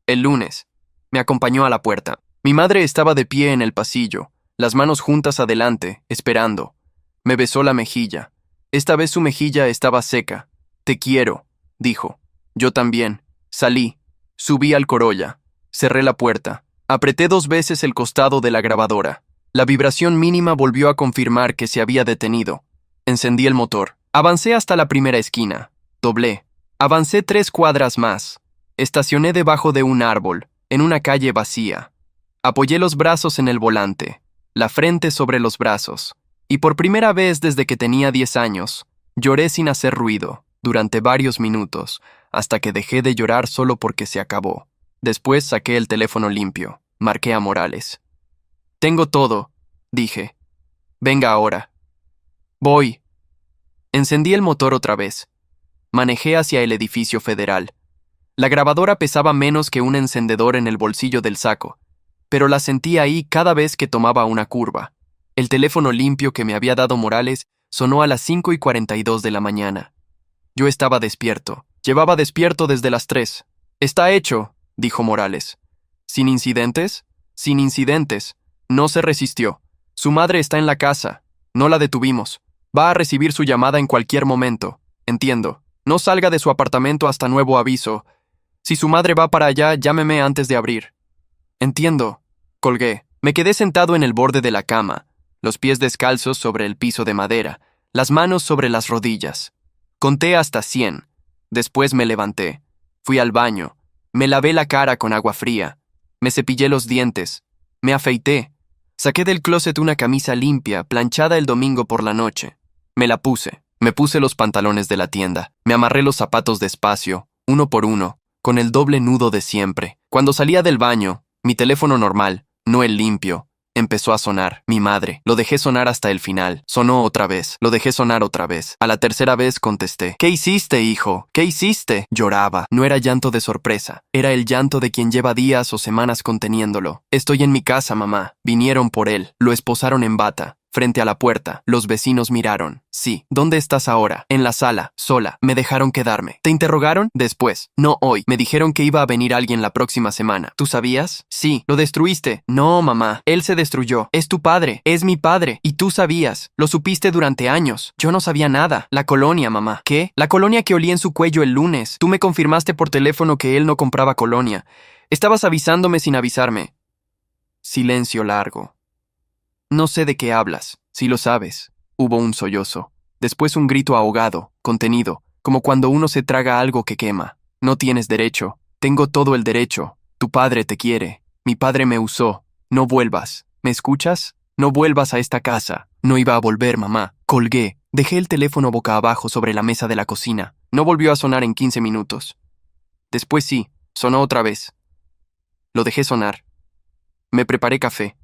El lunes. Me acompañó a la puerta. Mi madre estaba de pie en el pasillo, las manos juntas adelante, esperando. Me besó la mejilla. Esta vez su mejilla estaba seca. Te quiero, dijo. Yo también. Salí. Subí al Corolla. Cerré la puerta. Apreté 2 veces el costado de la grabadora. La vibración mínima volvió a confirmar que se había detenido. Encendí el motor. Avancé hasta la primera esquina. Doblé. Avancé 3 cuadras más. Estacioné debajo de un árbol, en una calle vacía. Apoyé los brazos en el volante, la frente sobre los brazos, y por primera vez desde que tenía 10 años, lloré sin hacer ruido, durante varios minutos, hasta que dejé de llorar solo porque se acabó. Después saqué el teléfono limpio, marqué a Morales. Tengo todo, dije. Venga ahora. Voy. Encendí el motor otra vez. Manejé hacia el edificio federal. La grabadora pesaba menos que un encendedor en el bolsillo del saco, pero la sentí ahí cada vez que tomaba una curva. El teléfono limpio que me había dado Morales sonó a las 5:42 de la mañana. Yo estaba despierto. Llevaba despierto desde las 3. Está hecho, dijo Morales. ¿Sin incidentes? Sin incidentes. No se resistió. Su madre está en la casa. No la detuvimos. Va a recibir su llamada en cualquier momento. Entiendo. No salga de su apartamento hasta nuevo aviso. Si su madre va para allá, llámeme antes de abrir. Entiendo. Colgué. Me quedé sentado en el borde de la cama, los pies descalzos sobre el piso de madera, las manos sobre las rodillas. Conté hasta 100. Después me levanté. Fui al baño. Me lavé la cara con agua fría. Me cepillé los dientes. Me afeité. Saqué del closet una camisa limpia, planchada el domingo por la noche. Me la puse. Me puse los pantalones de la tienda. Me amarré los zapatos despacio, uno por uno, con el doble nudo de siempre. Cuando salía del baño, mi teléfono normal, no el limpio, empezó a sonar. Mi madre. Lo dejé sonar hasta el final. Sonó otra vez. Lo dejé sonar otra vez. A la tercera vez contesté. ¿Qué hiciste, hijo? ¿Qué hiciste? Lloraba. No era llanto de sorpresa. Era el llanto de quien lleva días o semanas conteniéndolo. Estoy en mi casa, mamá. Vinieron por él. Lo esposaron en bata. Frente a la puerta, los vecinos miraron. Sí. ¿Dónde estás ahora? En la sala, sola. Me dejaron quedarme. ¿Te interrogaron? Después. No hoy. Me dijeron que iba a venir alguien la próxima semana. ¿Tú sabías? Sí. ¿Lo destruiste? No, mamá. Él se destruyó. Es tu padre. Es mi padre. Y tú sabías. Lo supiste durante años. Yo no sabía nada. La colonia, mamá. ¿Qué? La colonia que olí en su cuello el lunes. Tú me confirmaste por teléfono que él no compraba colonia. Estabas avisándome sin avisarme. Silencio largo. No sé de qué hablas, si lo sabes. Hubo un sollozo. Después un grito ahogado, contenido, como cuando uno se traga algo que quema. No tienes derecho. Tengo todo el derecho. Tu padre te quiere. Mi padre me usó. No vuelvas. ¿Me escuchas? No vuelvas a esta casa. No iba a volver, mamá. Colgué. Dejé el teléfono boca abajo sobre la mesa de la cocina. No volvió a sonar en 15 minutos. Después sí, sonó otra vez. Lo dejé sonar. Me preparé café.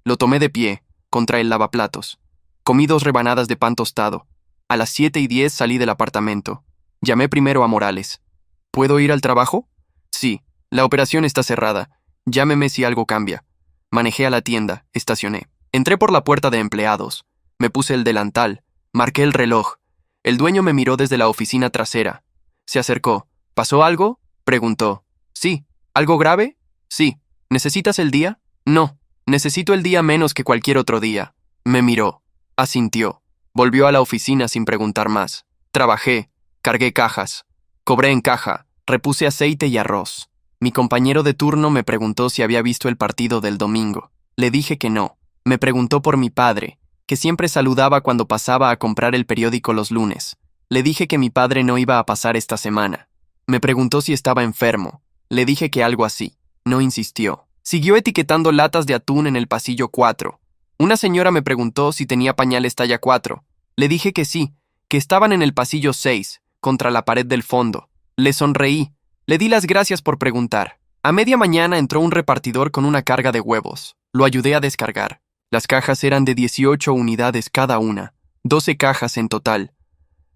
Lo tomé de pie, contra el lavaplatos. Comí 2 rebanadas de pan tostado. A las 7:10 salí del apartamento. Llamé primero a Morales. ¿Puedo ir al trabajo? Sí, la operación está cerrada. Llámeme si algo cambia. Manejé a la tienda, estacioné. Entré por la puerta de empleados. Me puse el delantal. Marqué el reloj. El dueño me miró desde la oficina trasera. Se acercó. ¿Pasó algo? Preguntó. Sí. ¿Algo grave? Sí. ¿Necesitas el día? No. Necesito el día menos que cualquier otro día. Me miró. Asintió. Volvió a la oficina sin preguntar más. Trabajé. Cargué cajas. Cobré en caja. Repuse aceite y arroz. Mi compañero de turno me preguntó si había visto el partido del domingo. Le dije que no. Me preguntó por mi padre, que siempre saludaba cuando pasaba a comprar el periódico los lunes. Le dije que mi padre no iba a pasar esta semana. Me preguntó si estaba enfermo. Le dije que algo así. No insistió. Siguió etiquetando latas de atún en el pasillo 4. Una señora me preguntó si tenía pañales talla 4. Le dije que sí, que estaban en el pasillo 6, contra la pared del fondo. Le sonreí. Le di las gracias por preguntar. A media mañana entró un repartidor con una carga de huevos. Lo ayudé a descargar. Las cajas eran de 18 unidades cada una, 12 cajas en total.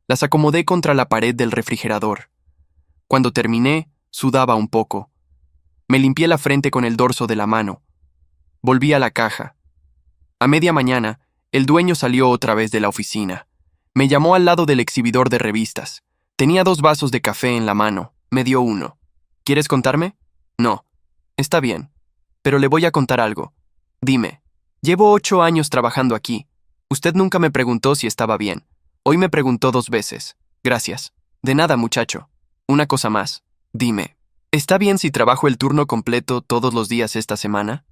Las acomodé contra la pared del refrigerador. Cuando terminé, sudaba un poco. Me limpié la frente con el dorso de la mano. Volví a la caja. A media mañana, el dueño salió otra vez de la oficina. Me llamó al lado del exhibidor de revistas. Tenía 2 vasos de café en la mano. Me dio uno. ¿Quieres contarme? No. Está bien. Pero le voy a contar algo. Dime. Llevo 8 años trabajando aquí. Usted nunca me preguntó si estaba bien. Hoy me preguntó 2 veces. Gracias. De nada, muchacho. Una cosa más. Dime. ¿Está bien si trabajo el turno completo todos los días esta semana?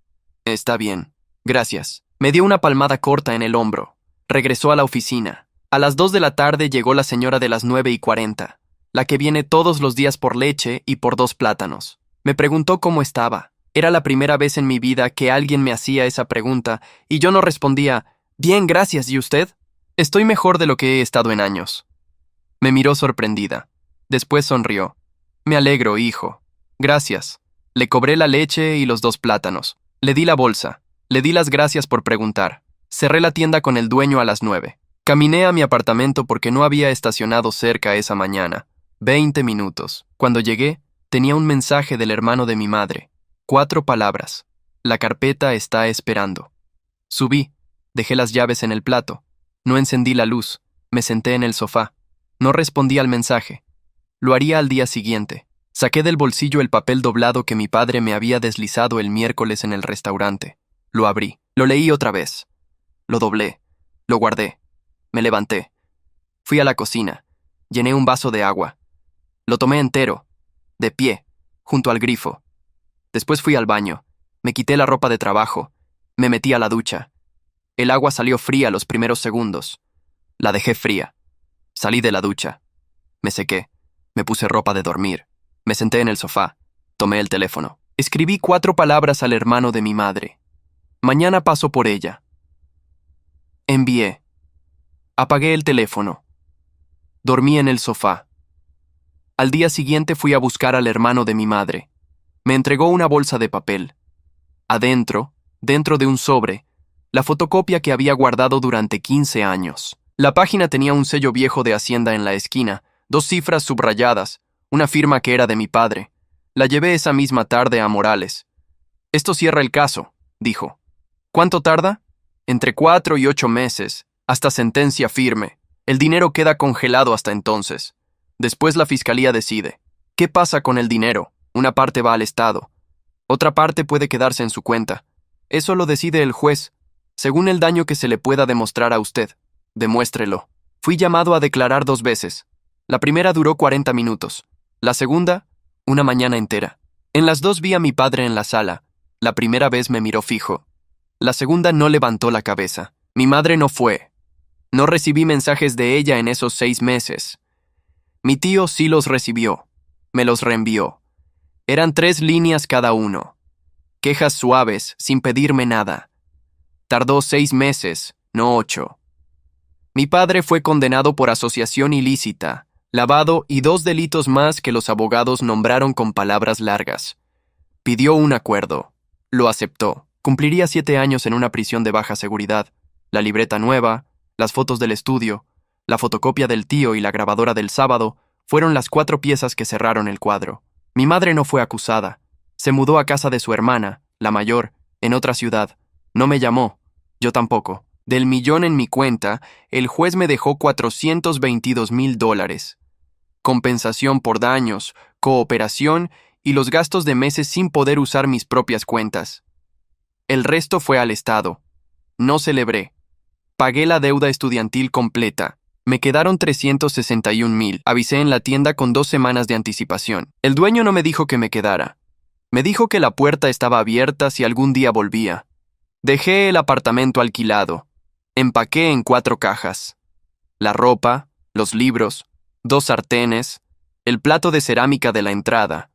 Está bien. Gracias. Me dio una palmada corta en el hombro. Regresó a la oficina. A las 2 de la tarde llegó la señora de las 9:40, la que viene todos los días por leche y por 2 plátanos. Me preguntó cómo estaba. Era la primera vez en mi vida que alguien me hacía esa pregunta y yo no respondía, bien, gracias, ¿y usted? Estoy mejor de lo que he estado en años. Me miró sorprendida. Después sonrió. Me alegro, hijo. Gracias. Le cobré la leche y los 2 plátanos. Le di la bolsa. Le di las gracias por preguntar. Cerré la tienda con el dueño a las 9. Caminé a mi apartamento porque no había estacionado cerca esa mañana. 20 minutos. Cuando llegué, tenía un mensaje del hermano de mi madre. 4 palabras. La carpeta está esperando. Subí. Dejé las llaves en el plato. No encendí la luz. Me senté en el sofá. No respondí al mensaje. Lo haría al día siguiente. Saqué del bolsillo el papel doblado que mi padre me había deslizado el miércoles en el restaurante. Lo abrí. Lo leí otra vez. Lo doblé. Lo guardé. Me levanté. Fui a la cocina. Llené un vaso de agua. Lo tomé entero, de pie, junto al grifo. Después fui al baño. Me quité la ropa de trabajo. Me metí a la ducha. El agua salió fría los primeros segundos. La dejé fría. Salí de la ducha. Me sequé. Me puse ropa de dormir. Me senté en el sofá. Tomé el teléfono. Escribí 4 palabras al hermano de mi madre. Mañana paso por ella. Envié. Apagué el teléfono. Dormí en el sofá. Al día siguiente fui a buscar al hermano de mi madre. Me entregó una bolsa de papel. Adentro, dentro de un sobre, la fotocopia que había guardado durante 15 años. La página tenía un sello viejo de Hacienda en la esquina, 2 cifras subrayadas, una firma que era de mi padre. La llevé esa misma tarde a Morales. Esto cierra el caso, dijo. ¿Cuánto tarda? Entre 4 y 8 meses, hasta sentencia firme. El dinero queda congelado hasta entonces. Después la fiscalía decide. ¿Qué pasa con el dinero? Una parte va al Estado. Otra parte puede quedarse en su cuenta. Eso lo decide el juez, según el daño que se le pueda demostrar a usted. Demuéstrelo. Fui llamado a declarar 2 veces. La primera duró 40 minutos. La segunda, una mañana entera. En las 2 vi a mi padre en la sala. La primera vez me miró fijo. La segunda no levantó la cabeza. Mi madre no fue. No recibí mensajes de ella en esos 6 meses. Mi tío sí los recibió. Me los reenvió. Eran 3 líneas cada uno. Quejas suaves, sin pedirme nada. Tardó 6 meses, no 8. Mi padre fue condenado por asociación ilícita, lavado y 2 delitos más que los abogados nombraron con palabras largas. Pidió un acuerdo. Lo aceptó. Cumpliría 7 años en una prisión de baja seguridad. La libreta nueva, las fotos del estudio, la fotocopia del tío y la grabadora del sábado fueron las 4 piezas que cerraron el cuadro. Mi madre no fue acusada. Se mudó a casa de su hermana, la mayor, en otra ciudad. No me llamó. Yo tampoco. Del millón en mi cuenta, el juez me dejó $422,000. Compensación por daños, cooperación y los gastos de meses sin poder usar mis propias cuentas. El resto fue al Estado. No celebré. Pagué la deuda estudiantil completa. Me quedaron 361,000. Avisé en la tienda con 2 semanas de anticipación. El dueño no me dijo que me quedara. Me dijo que la puerta estaba abierta si algún día volvía. Dejé el apartamento alquilado. Empaqué en 4 cajas. La ropa, los libros, 2 sartenes, el plato de cerámica de la entrada.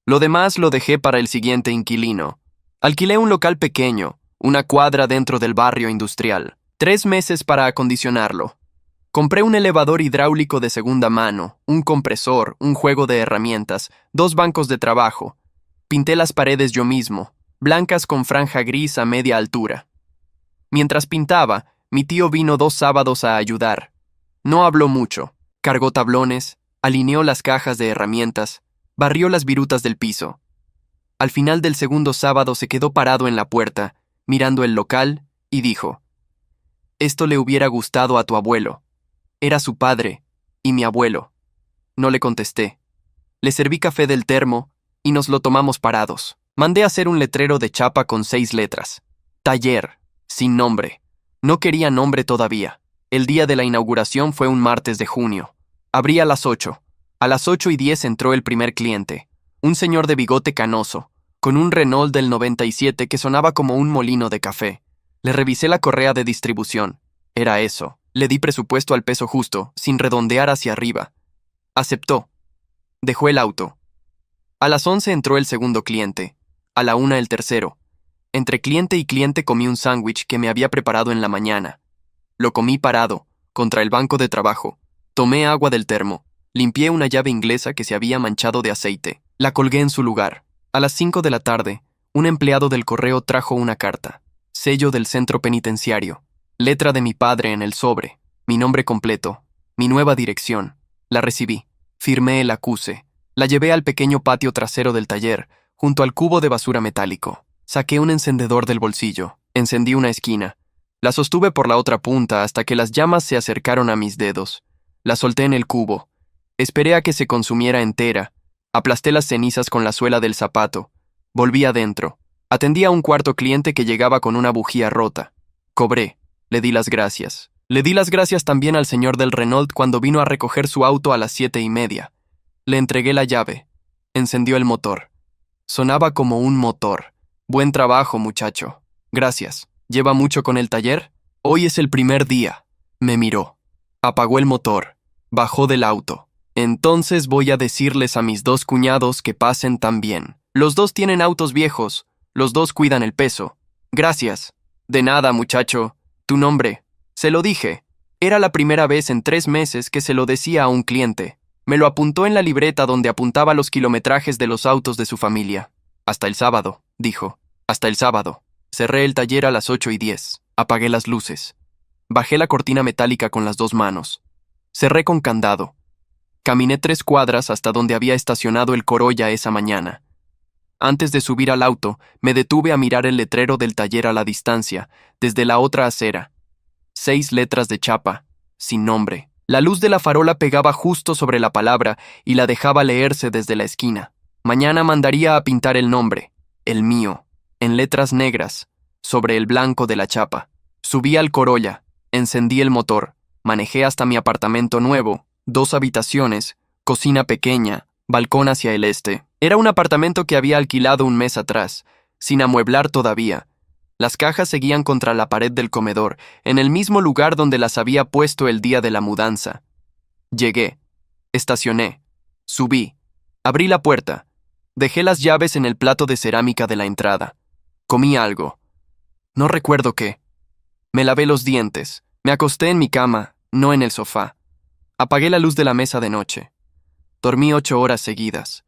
Lo demás lo dejé para el siguiente inquilino. Alquilé un local pequeño, una cuadra dentro del barrio industrial. 3 meses para acondicionarlo. Compré un elevador hidráulico de segunda mano, un compresor, un juego de herramientas, 2 bancos de trabajo. Pinté las paredes yo mismo, blancas con franja gris a media altura. Mientras pintaba, mi tío vino 2 sábados a ayudar. No habló mucho. Cargó tablones, alineó las cajas de herramientas, barrió las virutas del piso. Al final del segundo sábado se quedó parado en la puerta, mirando el local, y dijo: «Esto le hubiera gustado a tu abuelo. Era su padre y mi abuelo». No le contesté. Le serví café del termo y nos lo tomamos parados. Mandé hacer un letrero de chapa con 6 letras. Taller, sin nombre. No quería nombre todavía. El día de la inauguración fue un martes de junio. Abrí a las 8. A las 8:10 entró el primer cliente. Un señor de bigote canoso, con un Renault del 97 que sonaba como un molino de café. Le revisé la correa de distribución. Era eso. Le di presupuesto al peso justo, sin redondear hacia arriba. Aceptó. Dejó el auto. A las 11 entró el segundo cliente. A la 1 el tercero. Entre cliente y cliente comí un sándwich que me había preparado en la mañana. Lo comí parado, contra el banco de trabajo. Tomé agua del termo. Limpié una llave inglesa que se había manchado de aceite. La colgué en su lugar. A las 5 de la tarde, un empleado del correo trajo una carta. Sello del centro penitenciario. Letra de mi padre en el sobre. Mi nombre completo. Mi nueva dirección. La recibí. Firmé el acuse. La llevé al pequeño patio trasero del taller, junto al cubo de basura metálico. Saqué un encendedor del bolsillo. Encendí una esquina. La sostuve por la otra punta hasta que las llamas se acercaron a mis dedos. La solté en el cubo. Esperé a que se consumiera entera. Aplasté las cenizas con la suela del zapato. Volví adentro. Atendí a un cuarto cliente que llegaba con una bujía rota. Cobré. Le di las gracias. Le di las gracias también al señor del Renault cuando vino a recoger su auto a las 7:30. Le entregué la llave. Encendió el motor. Sonaba como un motor. Buen trabajo, muchacho. Gracias. ¿Lleva mucho con el taller? Hoy es el primer día. Me miró. Apagó el motor. Bajó del auto. Entonces voy a decirles a mis 2 cuñados que pasen también. Los 2 tienen autos viejos. Los 2 cuidan el peso. Gracias. De nada, muchacho. Tu nombre. Se lo dije. Era la primera vez en 3 meses que se lo decía a un cliente. Me lo apuntó en la libreta donde apuntaba los kilometrajes de los autos de su familia. Hasta el sábado, dijo. Hasta el sábado. Cerré el taller a las 8:10. Apagué las luces. Bajé la cortina metálica con las 2 manos. Cerré con candado. Caminé 3 cuadras hasta donde había estacionado el Corolla esa mañana. Antes de subir al auto, me detuve a mirar el letrero del taller a la distancia, desde la otra acera. 6 letras de chapa, sin nombre. La luz de la farola pegaba justo sobre la palabra y la dejaba leerse desde la esquina. Mañana mandaría a pintar el nombre, el mío, en letras negras, sobre el blanco de la chapa. Subí al Corolla, encendí el motor, manejé hasta mi apartamento nuevo, 2 habitaciones, cocina pequeña, balcón hacia el este. Era un apartamento que había alquilado un mes atrás, sin amueblar todavía. Las cajas seguían contra la pared del comedor, en el mismo lugar donde las había puesto el día de la mudanza. Llegué, estacioné, subí, abrí la puerta, dejé las llaves en el plato de cerámica de la entrada. Comí algo. No recuerdo qué. Me lavé los dientes, me acosté en mi cama, no en el sofá. Apagué la luz de la mesa de noche. Dormí 8 horas seguidas.